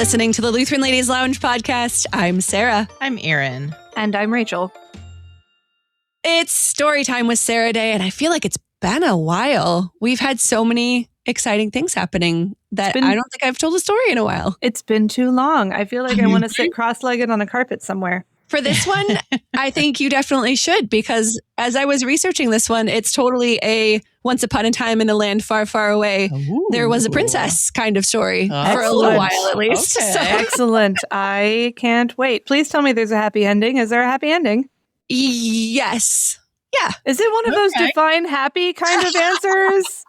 listening to the Lutheran Ladies Lounge podcast. I'm Sarah. I'm Erin. And I'm Rachel. It's story time with Sarah Day, and I feel like it's been a while. We've had so many exciting things happening that I don't think I've told a story in a while. It's been too long. I feel like I want to sit cross-legged on a carpet somewhere. For this one, I think you definitely should, because as I was researching this one, it's totally a once upon a time in a land far, far away. Ooh. There was a princess kind of story for a Excellent. little while at least. Okay. So, Excellent. I can't wait. Please tell me there's a happy ending. Is there a happy ending? yes. Yeah. Is it one of those define happy kind of answers?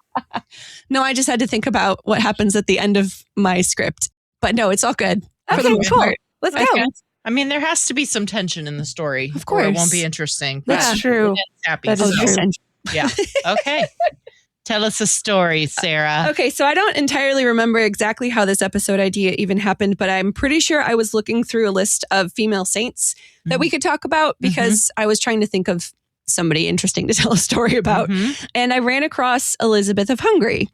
No, I just had to think about what happens at the end of my script. But no, it's all good. For the Okay, most cool. part. Let's Okay. go. I mean, there has to be some tension in the story. Of Or it course. won't be interesting. That's But true. it's happy. That is so- true. Yeah. Okay. Tell us a story, Sarah. Okay, so I don't entirely remember exactly how this episode idea even happened, but I'm pretty sure I was looking through a list of female saints that we could talk about because I was trying to think of somebody interesting to tell a story about. Mhm. And I ran across Elizabeth of Hungary.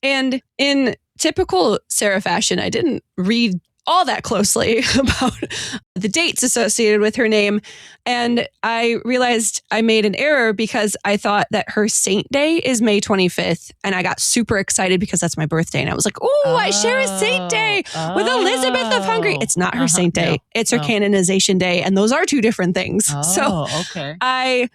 And in typical Sarah fashion, I didn't read all that closely about the dates associated with her name. And I realized I made an error because I thought that her saint day is May 25th. And I got super excited because that's my birthday. And I was like, oh, I share a saint day with Elizabeth of Hungary. It's not her saint day. No. It's her Oh. canonization day. And those are two different things. Oh, So okay. I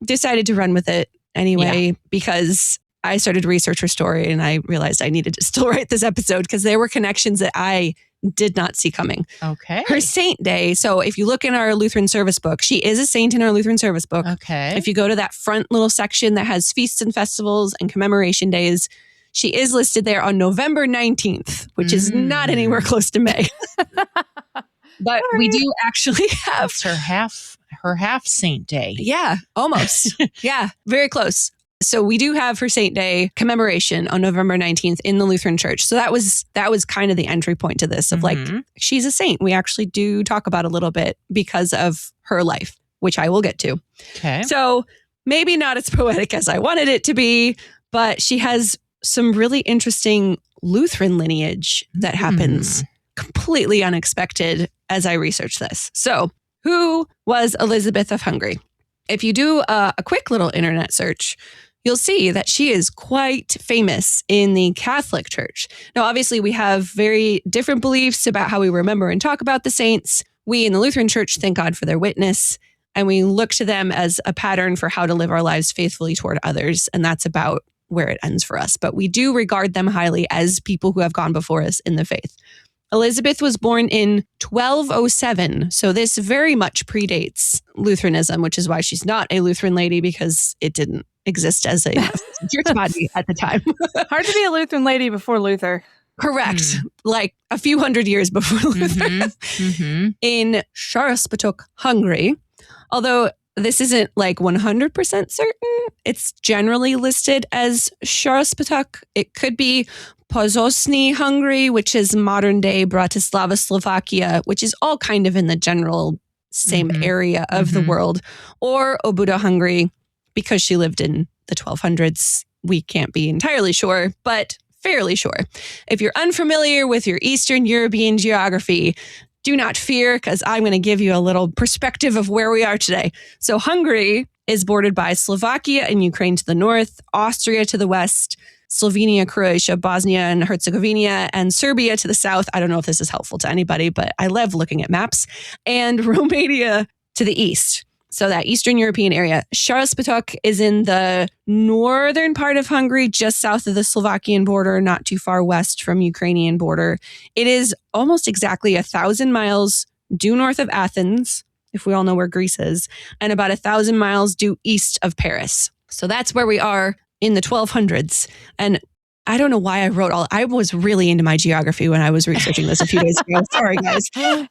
decided to run with it anyway because I started to research her story and I realized I needed to still write this episode because there were connections that I did not see coming. Okay. Her saint day. So if you look in our Lutheran service book, she is a saint in our Lutheran service book. Okay. If you go to that front little section that has feasts and festivals and commemoration days, she is listed there on November 19th, which is not anywhere close to May. But we do actually have It's her half saint day. Yeah, almost. Yeah, very close. So we do have her Saint Day commemoration on November 19th in the Lutheran Church. So that was kind of the entry point to this of like, she's a saint. We actually do talk about a little bit because of her life, which I will get to. Okay. So maybe not as poetic as I wanted it to be, but she has some really interesting Lutheran lineage that happens completely unexpected as I research this. So who was Elizabeth of Hungary? If you do a quick little internet search, you'll see that she is quite famous in the Catholic Church. Now, obviously, we have very different beliefs about how we remember and talk about the saints. We in the Lutheran Church thank God for their witness, and we look to them as a pattern for how to live our lives faithfully toward others, and that's about where it ends for us. But we do regard them highly as people who have gone before us in the faith. Elizabeth was born in 1207, so this very much predates Lutheranism, which is why she's not a Lutheran lady, because it didn't exist as a church body at the time. Hard to be a Lutheran lady before Luther. Correct. Like a few hundred years before Luther. In Sárospatak, Hungary, although this isn't like 100% certain, it's generally listed as Sárospatak. It could be Pozosny, Hungary, which is modern day Bratislava, Slovakia, which is all kind of in the general same area of the world, or Óbuda, Hungary, because she lived in the 1200s. We can't be entirely sure, but fairly sure. If you're unfamiliar with your Eastern European geography, do not fear, because I'm going to give you a little perspective of where we are today. So Hungary is bordered by Slovakia and Ukraine to the north, Austria to the west, Slovenia, Croatia, Bosnia and Herzegovina, and Serbia to the south. I don't know if this is helpful to anybody, but I love looking at maps. And Romania to the east. So that Eastern European area. Sárospatak is in the northern part of Hungary, just south of the Slovakian border, not too far west from Ukrainian border. It is almost exactly 1,000 miles due north of Athens, if we all know where Greece is, and about 1,000 miles due east of Paris. So that's where we are in the 1200s. And I don't know why I was really into my geography when I was researching this a few days ago. Sorry, guys. 1,000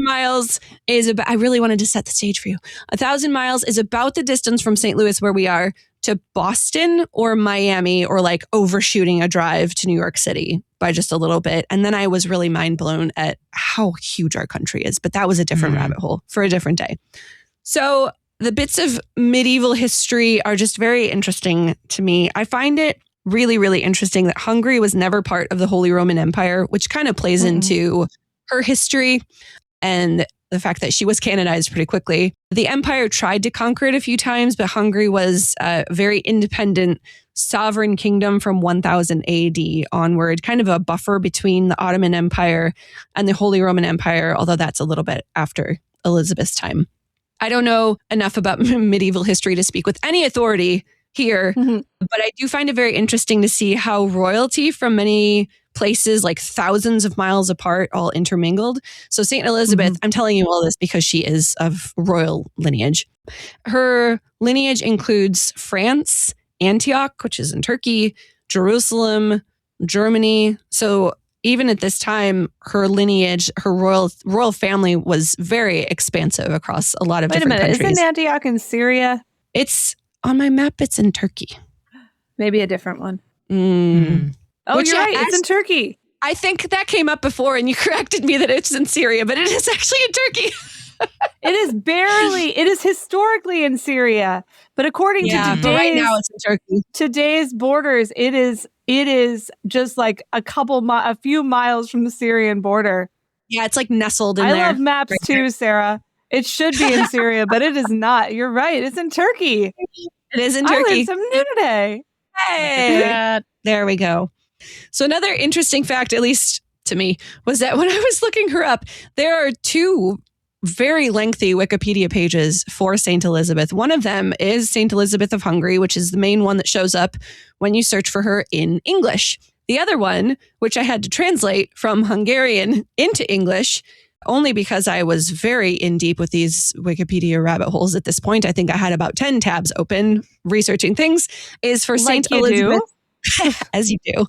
miles is about, I really wanted to set the stage for you. 1,000 miles is about the distance from St. Louis, where we are, to Boston or Miami, or like overshooting a drive to New York City by just a little bit. And then I was really mind blown at how huge our country is. But that was a different rabbit hole for a different day. So the bits of medieval history are just very interesting to me. I find it really, really interesting that Hungary was never part of the Holy Roman Empire, which kind of plays into her history and the fact that she was canonized pretty quickly. The empire tried to conquer it a few times, but Hungary was a very independent sovereign kingdom from 1000 AD onward, kind of a buffer between the Ottoman Empire and the Holy Roman Empire, although that's a little bit after Elizabeth's time. I don't know enough about medieval history to speak with any authority here, but I do find it very interesting to see how royalty from many places, like thousands of miles apart, all intermingled. So St. Elizabeth, I'm telling you all this because she is of royal lineage. Her lineage includes France, Antioch, which is in Turkey, Jerusalem, Germany. So even at this time, her lineage, her royal family was very expansive across a lot of different countries. Isn't Antioch in Syria? It's on my map. It's in Turkey. Maybe a different one. Oh, Which you're right. It's in Turkey. I think that came up before and you corrected me that it's in Syria, but it is actually in Turkey. It is historically in Syria, but according to right now it's in Turkey. Today's borders, it is just like a few miles from the Syrian border. Yeah, it's like nestled in there. I love maps right too, there. Sarah. It should be in Syria, but it is not. You're right. It's in Turkey. It is in Turkey. I learned something new today. Hey, there we go. So another interesting fact, at least to me, was that when I was looking her up, there are two very lengthy Wikipedia pages for St. Elizabeth. One of them is St. Elizabeth of Hungary, which is the main one that shows up when you search for her in English. The other one, which I had to translate from Hungarian into English, only because I was very in deep with these Wikipedia rabbit holes at this point. I think I had about 10 tabs open researching things, is for St. Elizabeth. As you do.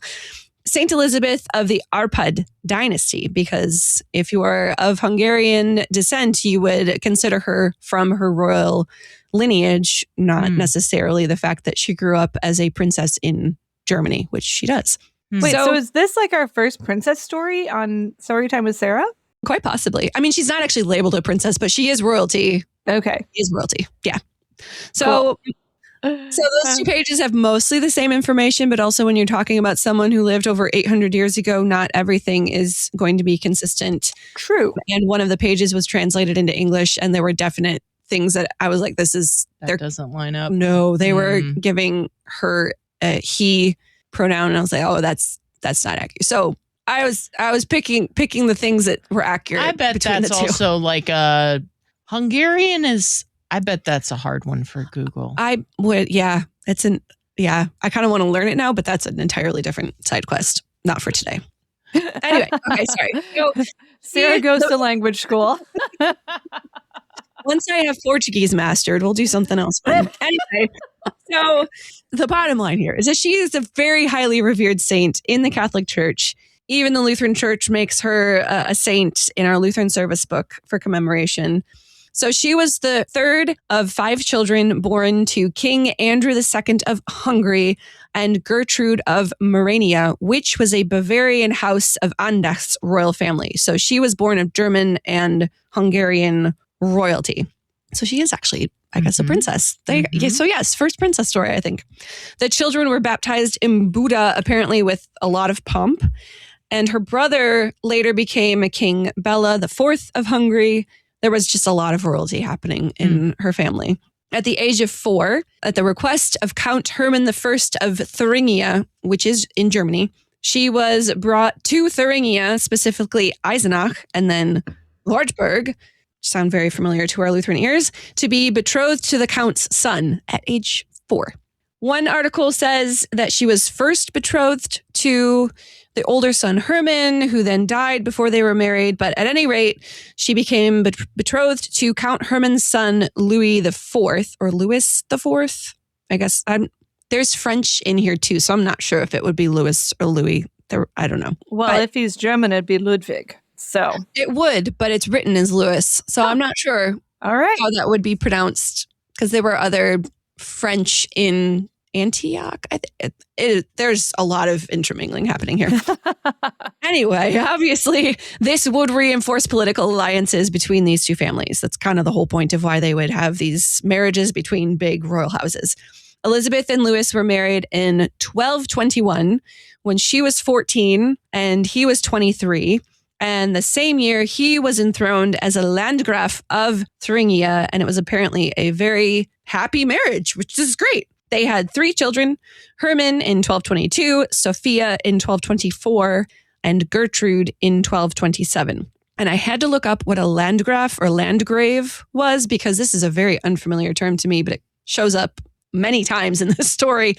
St. Elizabeth of the Arpad dynasty, because if you are of Hungarian descent, you would consider her from her royal lineage, not necessarily the fact that she grew up as a princess in Germany, which she does. Wait, so is this like our first princess story on Story Time with Sarah? Quite possibly. I mean, she's not actually labeled a princess, but she is royalty. Okay. She is royalty. Yeah. So... Cool. So those two pages have mostly the same information, but also when you're talking about someone who lived over 800 years ago, not everything is going to be consistent. True. And one of the pages was translated into English, and there were definite things that I was like, that doesn't line up. No, they were giving her a he pronoun, and I was like, oh, that's not accurate. So I was picking the things that were accurate. I bet that's also like Hungarian is. I bet that's a hard one for Google. I would, yeah. I kind of want to learn it now, but that's an entirely different side quest. Not for today. Anyway, okay, sorry. So, Sarah goes to language school. Once I have Portuguese mastered, we'll do something else fun. Anyway, so the bottom line here is that she is a very highly revered saint in the Catholic Church. Even the Lutheran Church makes her a saint in our Lutheran service book for commemoration. So she was the third of 5 children born to King Andrew II of Hungary and Gertrude of Morania, which was a Bavarian house of Andech's royal family. So she was born of German and Hungarian royalty. So she is actually, I guess, a princess. So yes, first princess story, I think. The children were baptized in Buda, apparently with a lot of pomp. And her brother later became King Bela IV of Hungary. There was just a lot of royalty happening in her family. At the age of 4, at the request of Count Hermann I of Thuringia, which is in Germany, she was brought to Thuringia, specifically Eisenach, and then Wartburg, which sound very familiar to our Lutheran ears, to be betrothed to the Count's son at age 4. One article says that she was first betrothed to the older son Hermann, who then died before they were married. But at any rate, she became betrothed to Count Hermann's son, Louis IV, or Louis IV. I guess there's French in here too, so I'm not sure if it would be Louis or Louis. I don't know. Well, if he's German, it'd be Ludwig. So it would, but it's written as Louis. So I'm not sure how that would be pronounced, because there were other French in Antioch. There's a lot of intermingling happening here. Anyway, obviously, this would reinforce political alliances between these two families. That's kind of the whole point of why they would have these marriages between big royal houses. Elizabeth and Louis were married in 1221 when she was 14 and he was 23. And the same year, he was enthroned as a Landgraf of Thuringia, and it was apparently a very happy marriage, which is great. They had 3 children, Hermann in 1222, Sophia in 1224, and Gertrude in 1227. And I had to look up what a Landgraf or Landgrave was because this is a very unfamiliar term to me, but it shows up many times in the story.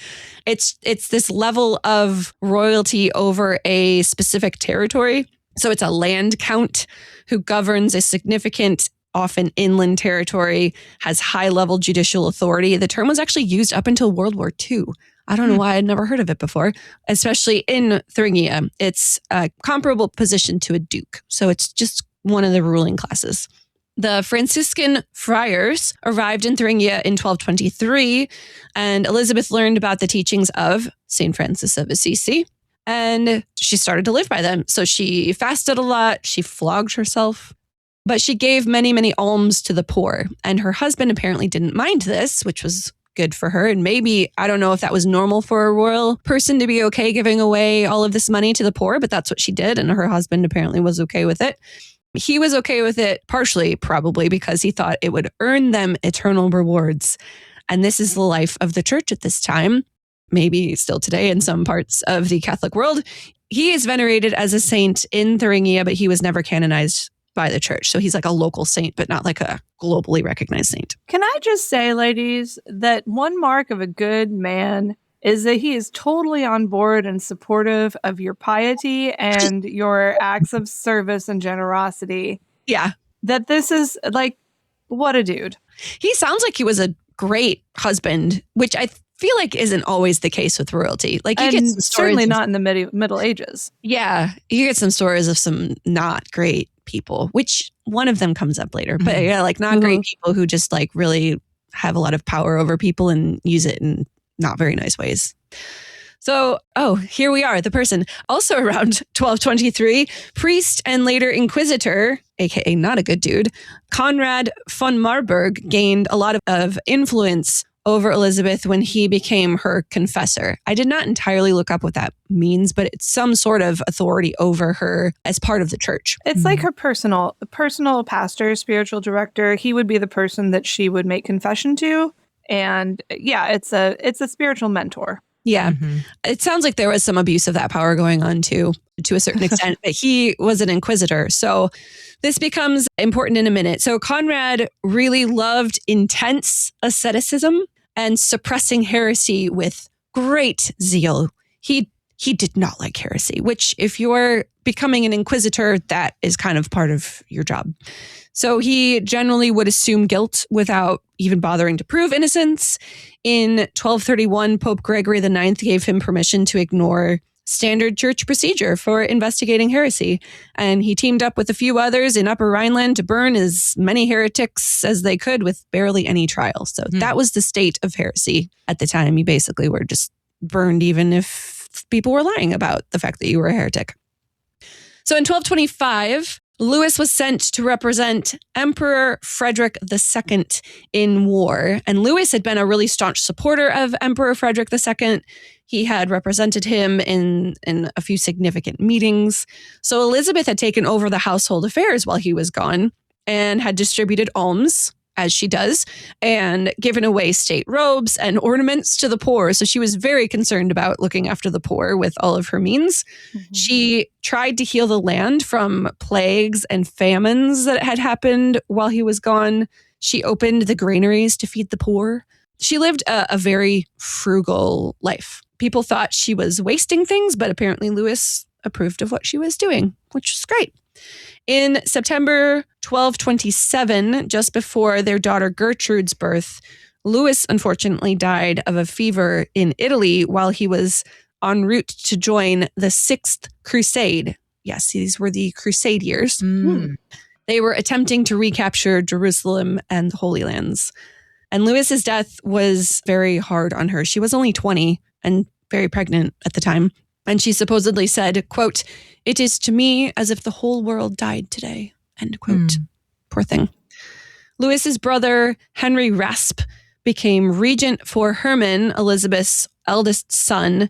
It's this level of royalty over a specific territory. So it's a land count who governs a significant, often inland territory, has high-level judicial authority. The term was actually used up until World War II. I don't know why I'd never heard of it before, especially in Thuringia. It's a comparable position to a duke. So it's just one of the ruling classes. The Franciscan friars arrived in Thuringia in 1223, and Elizabeth learned about the teachings of St. Francis of Assisi. And she started to live by them. So she fasted a lot. She flogged herself. But she gave many, many alms to the poor. And her husband apparently didn't mind this, which was good for her. And maybe, I don't know if that was normal for a royal person to be okay giving away all of this money to the poor, but that's what she did. And her husband apparently was okay with it. He was okay with it partially, probably because he thought it would earn them eternal rewards. And this is the life of the church at this time. Maybe still today in some parts of the Catholic world. He is venerated as a saint in Thuringia, but he was never canonized by the church. So he's like a local saint, but not like a globally recognized saint. Can I just say, ladies, that one mark of a good man is that he is totally on board and supportive of your piety and your acts of service and generosity. Yeah. That this is like, what a dude. He sounds like he was a great husband, which I feel like isn't always the case with royalty. Like you get some certainly not in the Middle Ages. Yeah, you get some stories of some not great people, which one of them comes up later. But yeah, like not great people who just like really have a lot of power over people and use it in not very nice ways. So, here we are, the person. Also around 1223, priest and later inquisitor, aka not a good dude, Conrad von Marburg gained a lot of influence over Elizabeth when he became her confessor. I did not entirely look up what that means, but it's some sort of authority over her as part of the church. It's like her personal pastor, spiritual director. He would be the person that she would make confession to. And yeah, it's a spiritual mentor. Yeah. It sounds like there was some abuse of that power going on too, to a certain extent, but he was an inquisitor. So this becomes important in a minute. So Conrad really loved intense asceticism and suppressing heresy with great zeal. He did not like heresy, which if you're becoming an inquisitor, that is kind of part of your job. So he generally would assume guilt without even bothering to prove innocence. In 1231, Pope Gregory IX gave him permission to ignore standard church procedure for investigating heresy. And he teamed up with a few others in Upper Rhineland to burn as many heretics as they could with barely any trial. So that was the state of heresy at the time. You basically were just burned even if people were lying about the fact that you were a heretic. So in 1225, Louis was sent to represent Emperor Frederick II in war. And Louis had been a really staunch supporter of Emperor Frederick II. He had represented him in a few significant meetings. So Elizabeth had taken over the household affairs while he was gone and had distributed alms, as she does, and given away state robes and ornaments to the poor. So she was very concerned about looking after the poor with all of her means. She tried to heal the land from plagues and famines that had happened while he was gone. She opened the granaries to feed the poor. She lived a very frugal life. People thought she was wasting things, but apparently Louis approved of what she was doing, which was great. In September 1227, just before their daughter Gertrude's birth, Louis unfortunately died of a fever in Italy while he was en route to join the Sixth Crusade. Yes, these were the Crusade years. They were attempting to recapture Jerusalem and the Holy Lands. And Louis's death was very hard on her. She was only 20 and very pregnant at the time. And she supposedly said, quote, "It is to me as if the whole world died today," end quote. Poor thing. Louis's brother, Henry Rasp, became regent for Hermann, Elizabeth's eldest son,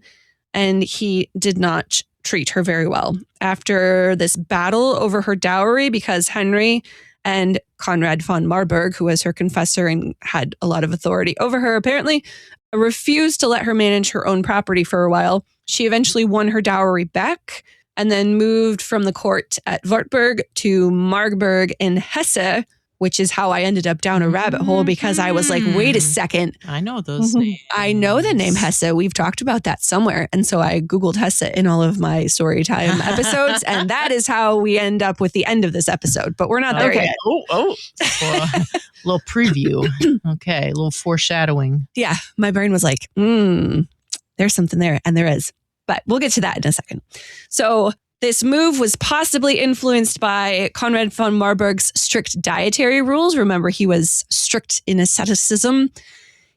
and he did not treat her very well. After this battle over her dowry, because Henry and Conrad von Marburg, who was her confessor and had a lot of authority over her, apparently refused to let her manage her own property for a while. She eventually won her dowry back and then moved from the court at Wartburg to Marburg in Hesse, which is how I ended up down a rabbit hole, because I was like, wait a second. I know those names. I know the name Hesse. We've talked about that somewhere. And so I Googled Hesse in all of my story time episodes. And that is how we end up with the end of this episode. But we're not there yet. Well, a little preview. Okay. A little foreshadowing. Yeah. My brain was like, there's something there. And there is. But we'll get to that in a second. So this move was possibly influenced by Conrad von Marburg's strict dietary rules. Remember, he was strict in asceticism.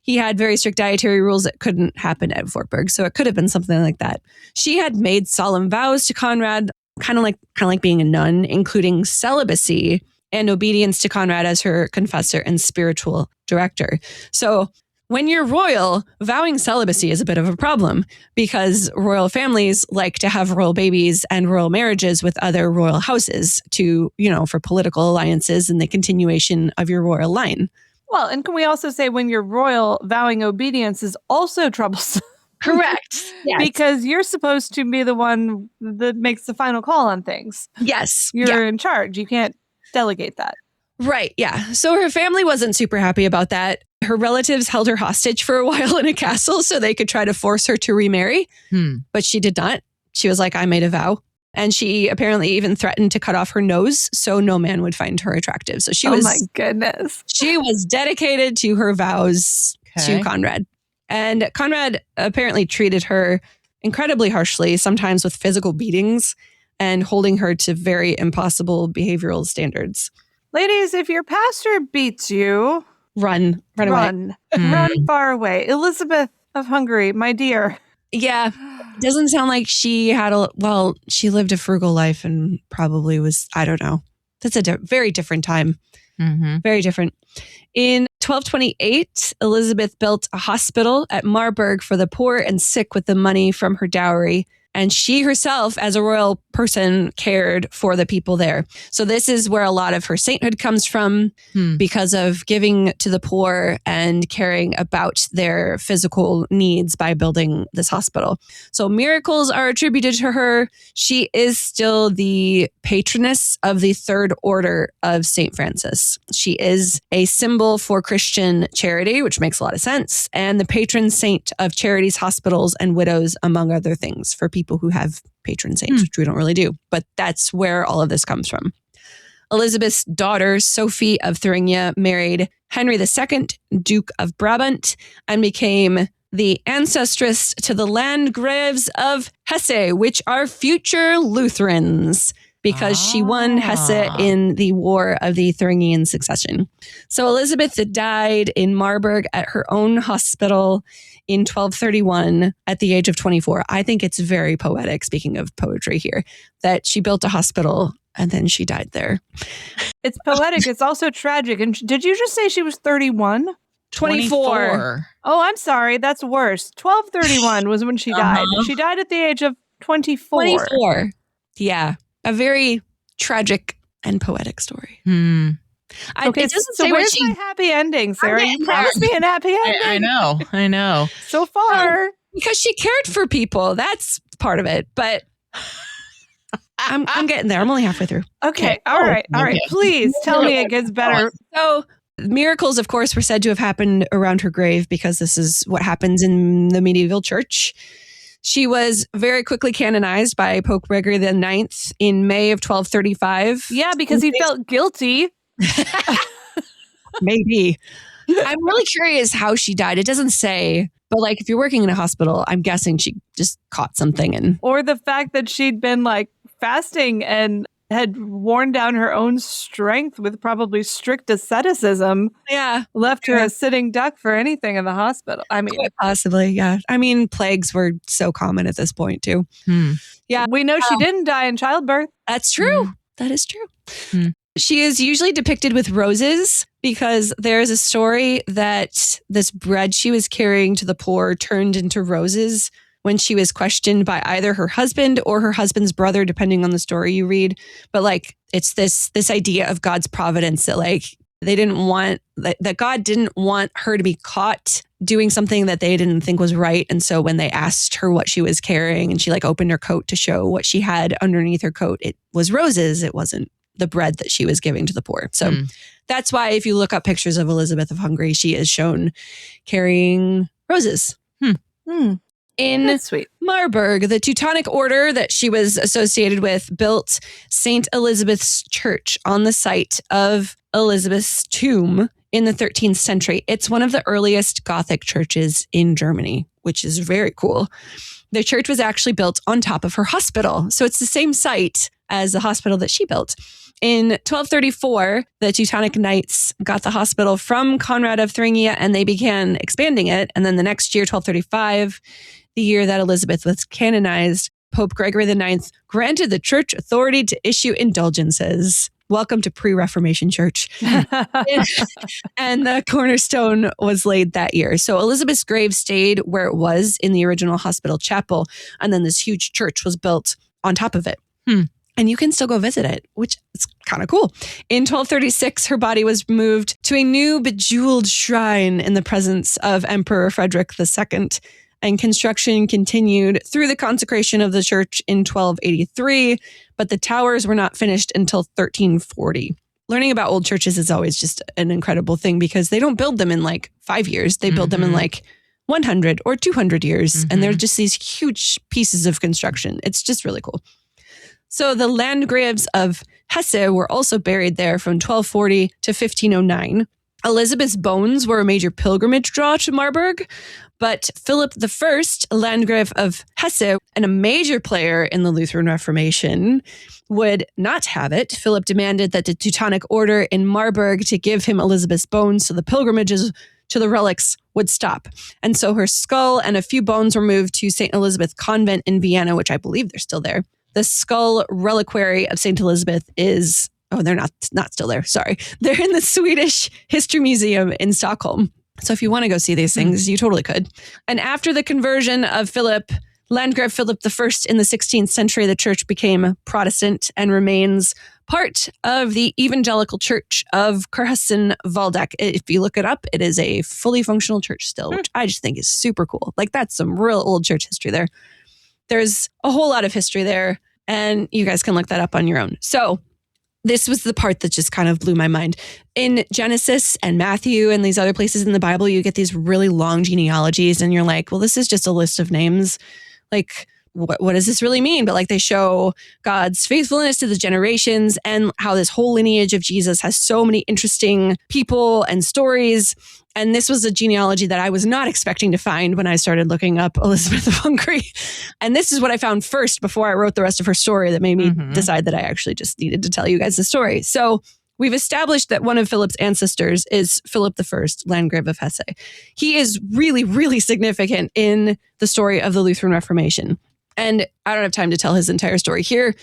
He had very strict dietary rules that couldn't happen at Wartburg. So it could have been something like that. She had made solemn vows to Conrad, kind of like being a nun, including celibacy and obedience to Conrad as her confessor and spiritual director. So when you're royal, vowing celibacy is a bit of a problem, because royal families like to have royal babies and royal marriages with other royal houses to, for political alliances and the continuation of your royal line. Well, and can we also say when you're royal, vowing obedience is also troublesome? Correct. Yes. Because you're supposed to be the one that makes the final call on things. Yes. You're in charge. You can't delegate that. Right. Yeah. So her family wasn't super happy about that. Her relatives held her hostage for a while in a castle so they could try to force her to remarry. But she did not. She was like, I made a vow. And she apparently even threatened to cut off her nose so no man would find her attractive. So she was, oh my goodness. She was dedicated to her vows to Conrad. And Conrad apparently treated her incredibly harshly, sometimes with physical beatings and holding her to very impossible behavioral standards. Ladies, if your pastor beats you, run away. Run far away. Elizabeth of Hungary, my dear. Yeah. Doesn't sound like she had she lived a frugal life and probably was, I don't know. That's a very different time. Very different. In 1228, Elizabeth built a hospital at Marburg for the poor and sick with the money from her dowry. And she herself, as a royal person, cared for the people there. So this is where a lot of her sainthood comes from, because of giving to the poor and caring about their physical needs by building this hospital. So miracles are attributed to her. She is still the patroness of the Third Order of St. Francis. She is a symbol for Christian charity, which makes a lot of sense, and the patron saint of charities, hospitals, and widows, among other things, for people who have patron saints, which we don't really do. But that's where all of this comes from. Elizabeth's daughter, Sophie of Thuringia, married Henry II, Duke of Brabant, and became the ancestress to the Landgraves of Hesse, which are future Lutherans, because she won Hesse in the War of the Thuringian Succession. So Elizabeth died in Marburg at her own hospital in 1231 at the age of 24. I think it's very poetic, speaking of poetry here, that she built a hospital and then she died there. It's poetic. It's also tragic. And did you just say she was 31? 24. Oh, I'm sorry. That's worse. 1231 was when she died. She died at the age of 24. 24. Yeah. A very tragic and poetic story. Okay, so where's my happy ending, Sarah? You promised me an happy ending. I know. So far. Because she cared for people. That's part of it. But I'm getting there. I'm only halfway through. Okay. All right. Please tell me it gets better. So miracles, of course, were said to have happened around her grave, because this is what happens in the medieval church. She was very quickly canonized by Pope Gregory IX in May of 1235. Yeah, because he felt guilty. Maybe. I'm really curious how she died. It doesn't say, but like if you're working in a hospital, I'm guessing she just caught something. Or the fact that she'd been like fasting and had worn down her own strength with probably strict asceticism. Yeah. Left her a sitting duck for anything in the hospital. I mean, quite possibly. Yeah. I mean, plagues were so common at this point too. Yeah. We know she didn't die in childbirth. That's true. That is true. She is usually depicted with roses because there's a story that this bread she was carrying to the poor turned into roses when she was questioned by either her husband or her husband's brother, depending on the story you read. But like, it's this idea of God's providence that like, they didn't want, that God didn't want her to be caught doing something that they didn't think was right. And so when they asked her what she was carrying and she like opened her coat to show what she had underneath her coat, it was roses. It wasn't the bread that she was giving to the poor. So that's why if you look up pictures of Elizabeth of Hungary, she is shown carrying roses. In sweet. Marburg, the Teutonic order that she was associated with built St. Elizabeth's Church on the site of Elizabeth's tomb in the 13th century. It's one of the earliest Gothic churches in Germany, which is very cool. The church was actually built on top of her hospital. So it's the same site as the hospital that she built. In 1234, the Teutonic Knights got the hospital from Conrad of Thuringia and they began expanding it. And then the next year, 1235, the year that Elizabeth was canonized, Pope Gregory IX granted the church authority to issue indulgences. Welcome to pre-Reformation church. And the cornerstone was laid that year. So Elizabeth's grave stayed where it was in the original hospital chapel. And then this huge church was built on top of it. And you can still go visit it, which is kind of cool. In 1236, her body was moved to a new bejeweled shrine in the presence of Emperor Frederick II. And construction continued through the consecration of the church in 1283, but the towers were not finished until 1340. Learning about old churches is always just an incredible thing because they don't build them in like 5 years. They build them in like 100 or 200 years. And they're just these huge pieces of construction. It's just really cool. So the Landgraves of Hesse were also buried there from 1240 to 1509. Elizabeth's bones were a major pilgrimage draw to Marburg, but Philip I, Landgrave of Hesse, and a major player in the Lutheran Reformation, would not have it. Philip demanded that the Teutonic order in Marburg to give him Elizabeth's bones so the pilgrimages to the relics would stop. And so her skull and a few bones were moved to St. Elizabeth Convent in Vienna, which I believe they're still there. The skull reliquary of St. Elizabeth is, they're not still there. Sorry. They're in the Swedish History Museum in Stockholm. So if you want to go see these things, you totally could. And after the conversion of Landgrave Philip I in the 16th century, the church became Protestant and remains part of the Evangelical Church of Kirchen-Waldeck. If you look it up, it is a fully functional church still, which I just think is super cool. Like that's some real old church history there. There's a whole lot of history there, and you guys can look that up on your own. So this was the part that just kind of blew my mind. In Genesis and Matthew and these other places in the Bible, you get these really long genealogies, and you're like, well, this is just a list of names. Like, what does this really mean? But like they show God's faithfulness to the generations and how this whole lineage of Jesus has so many interesting people and stories. And this was a genealogy that I was not expecting to find when I started looking up Elizabeth of Hungary. And this is what I found first before I wrote the rest of her story that made me decide that I actually just needed to tell you guys the story. So we've established that one of Philip's ancestors is Philip I, Landgrave of Hesse. He is really, really significant in the story of the Lutheran Reformation. And I don't have time to tell his entire story here.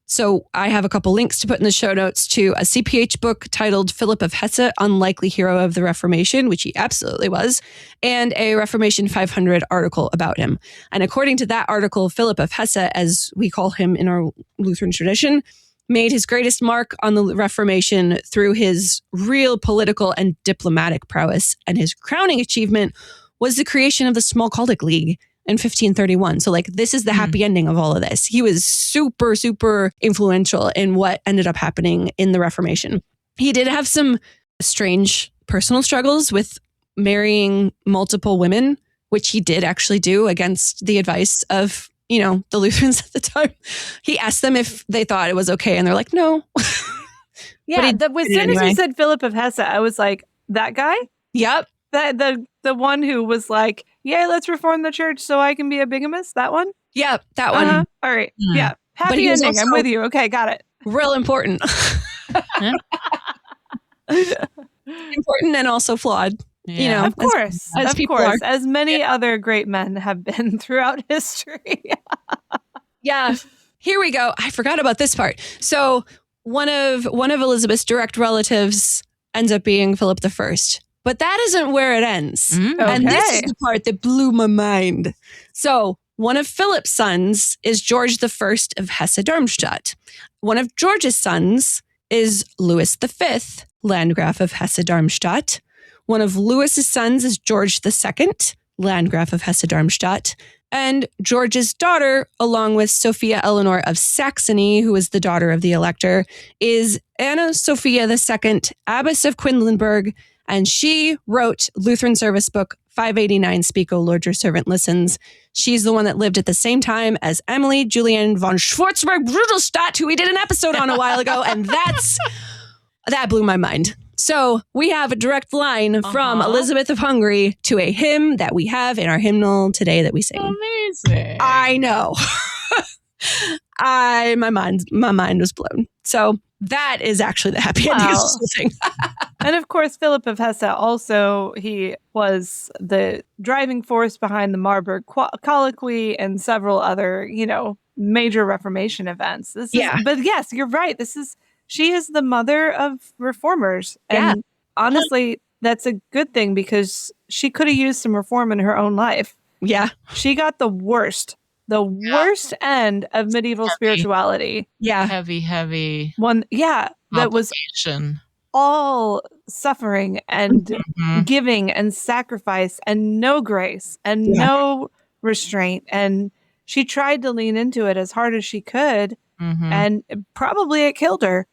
So I have a couple links to put in the show notes to a CPH book titled Philip of Hesse, Unlikely Hero of the Reformation, which he absolutely was, and a Reformation 500 article about him. And according to that article, Philip of Hesse, as we call him in our Lutheran tradition, made his greatest mark on the Reformation through his real political and diplomatic prowess. And his crowning achievement was the creation of the Smalkaldic League in 1531. So like this is the happy ending of all of this. He was super, super influential in what ended up happening in the Reformation. He did have some strange personal struggles with marrying multiple women, which he did actually do against the advice of, the Lutherans at the time. He asked them if they thought it was okay, and they're like, no. Yeah, as soon as you said Philip of Hesse, I was like, that guy? Yep. The one who was like, yeah, let's reform the church so I can be a bigamist? That one? Yeah, that one. All right. Yeah. Happy ending. I'm with you. Okay, got it. Real important. Important and also flawed. Yeah. Of course. As people are. As many other great men have been throughout history. Yeah. Here we go. I forgot about this part. So one of Elizabeth's direct relatives ends up being Philip I. But that isn't where it ends. And this is the part that blew my mind. So one of Philip's sons is George I of Hesse-Darmstadt. One of George's sons is Louis V, Landgraf of Hesse-Darmstadt. One of Louis's sons is George II, Landgraf of Hesse-Darmstadt. And George's daughter, along with Sophia Eleanor of Saxony, who is the daughter of the elector, is Anna Sophia II, Abbess of Quedlinburg, and she wrote Lutheran Service Book 589, Speak, O Lord, your servant listens. She's the one that lived at the same time as Emily Julian von Schwarzburg-Brudelstadt, who we did an episode on a while ago, and that blew my mind. So we have a direct line from Elizabeth of Hungary to a hymn that we have in our hymnal today that we sing. Amazing. I know. My mind was blown. So that is actually the happy ending of this whole thing. And of course, Philip of Hesse also, he was the driving force behind the Marburg Colloquy and several other, major Reformation events. But yes, you're right. She is the mother of reformers. And honestly, that's a good thing because she could have used some reform in her own life. Yeah. She got the worst end of medieval spirituality. Yeah. Heavy. One, that was all suffering and giving and sacrifice and no grace and no restraint. And she tried to lean into it as hard as she could. And probably it killed her.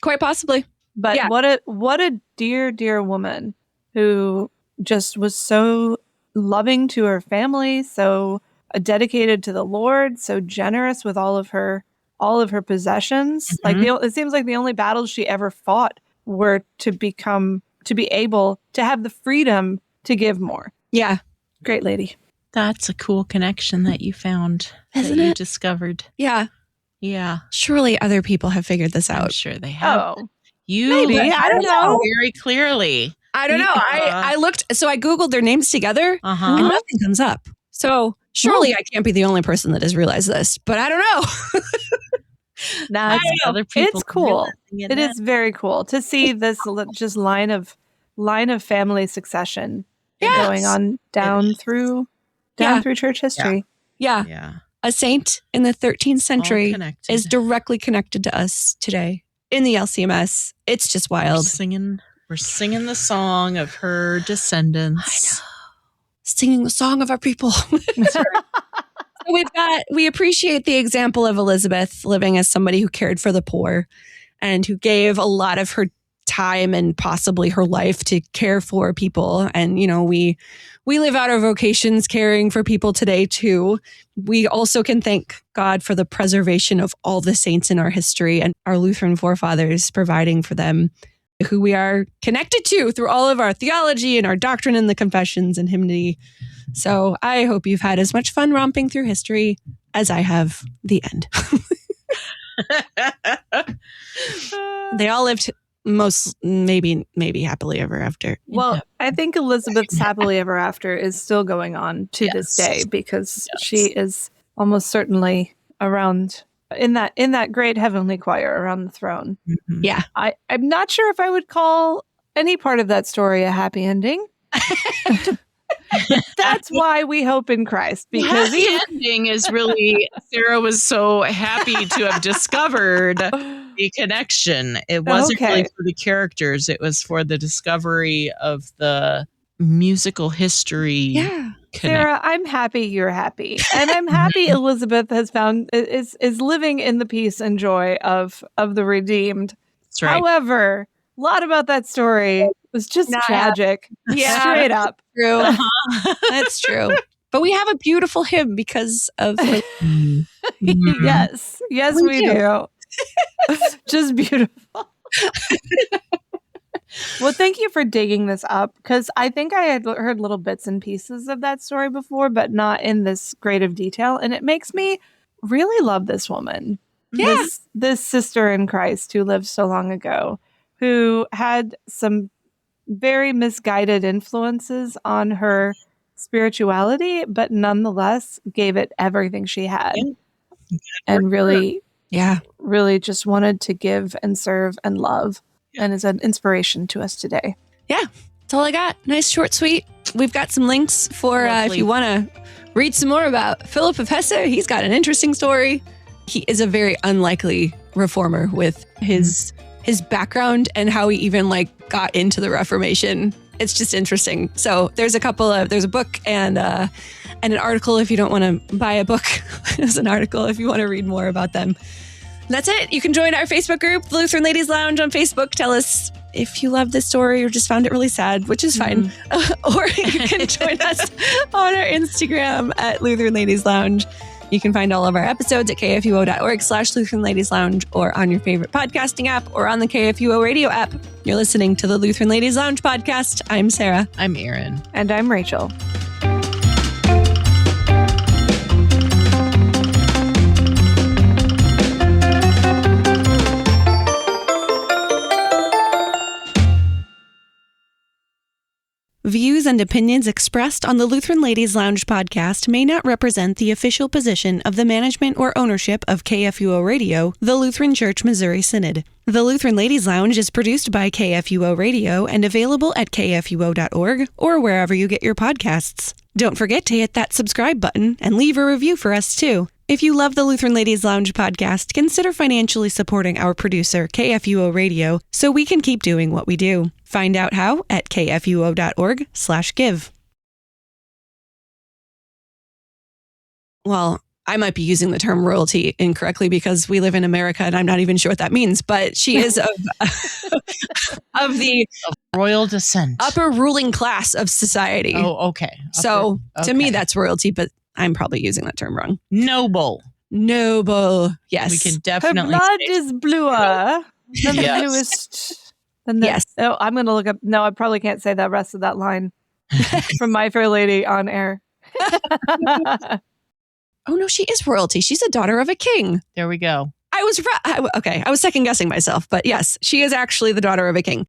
Quite possibly. But what a dear, dear woman who just was so loving to her family, so dedicated to the Lord, so generous with all of her possessions. Like it seems like the only battles she ever fought were to be able to have the freedom to give more. Yeah. Great lady. That's a cool connection that you found. Isn't that you it? discovered. Yeah. Yeah. Surely other people have figured this out. I'm sure they have. Oh, You maybe. I don't know. very clearly. I don't know. I looked, so I Googled their names together and nothing comes up. So surely I can't be the only person that has realized this, but I don't know. Nah, other people it's cool. realizing It is very cool to see this just line of family succession going on down through church history. Yeah. Yeah. A saint in the 13th century connected. is directly connected to us today in the LCMS. It's just wild. We're singing the song of her descendants. I know. Singing the song of our people. We appreciate the example of Elizabeth living as somebody who cared for the poor and who gave a lot of her time and possibly her life to care for people. And, we live out our vocations caring for people today too. We also can thank God for the preservation of all the saints in our history and our Lutheran forefathers providing for them who we are connected to through all of our theology and our doctrine and the confessions and hymnody. So I hope you've had as much fun romping through history as I have the end. They all lived maybe happily ever after. Well, I think Elizabeth's happily ever after is still going on to this day because she is almost certainly around in that great heavenly choir around the throne. Yeah. I'm not sure if I would call any part of that story a happy ending. That's why we hope in Christ, because the ending is really Sarah was so happy to have discovered the connection. It wasn't really for the characters; it was for the discovery of the musical history. Yeah, Sarah, I'm happy you're happy, and I'm happy Elizabeth has found is living in the peace and joy of the redeemed. That's right. However, a lot about that story was just tragic. Yeah, straight up. True. That's true. But we have a beautiful hymn because of her. Yes, we do. Just beautiful. Well, thank you for digging this up, because I think I had heard little bits and pieces of that story before, but not in this great of detail. And it makes me really love this woman. Yeah. This sister in Christ who lived so long ago, who had some very misguided influences on her spirituality, but nonetheless gave it everything she had and really Yeah. really just wanted to give and serve and love, and is an inspiration to us today. Yeah, that's all I got. Nice, short, sweet. We've got some links for if you want to read some more about Philip of Hesse. He's got an interesting story. He is a very unlikely reformer with his background and how he even got into the Reformation. It's just interesting. So there's a book and an article if you don't want to buy a book. There's an article if you want to read more about them. That's it. You can join our Facebook group, the Lutheran Ladies Lounge on Facebook. Tell us if you love this story or just found it really sad, which is fine. Or you can join us on our Instagram at Lutheran Ladies Lounge. You can find all of our episodes at kfuo.org/Lutheran Ladies Lounge or on your favorite podcasting app or on the KFUO radio app. You're listening to the Lutheran Ladies Lounge podcast. I'm Sarah. I'm Erin. And I'm Rachel. Views and opinions expressed on the Lutheran Ladies Lounge podcast may not represent the official position of the management or ownership of KFUO Radio, the Lutheran Church Missouri Synod. The Lutheran Ladies Lounge is produced by KFUO Radio and available at kfuo.org or wherever you get your podcasts. Don't forget to hit that subscribe button and leave a review for us too. If you love the Lutheran Ladies Lounge podcast, consider financially supporting our producer, KFUO Radio, so we can keep doing what we do. Find out how at kfuo.org/give. Well, I might be using the term royalty incorrectly because we live in America and I'm not even sure what that means, but she is of the royal descent, upper ruling class of society. Oh, okay. So to me, that's royalty, but I'm probably using that term wrong. Noble. Yes. We can definitely. Her blood is bluer than the Yes. bluest. Than the, Yes. Oh, I'm going to look up. No, I probably can't say the rest of that line from My Fair Lady on air. Oh, no, she is royalty. She's a daughter of a king. There we go. I was second guessing myself, but yes, she is actually the daughter of a king.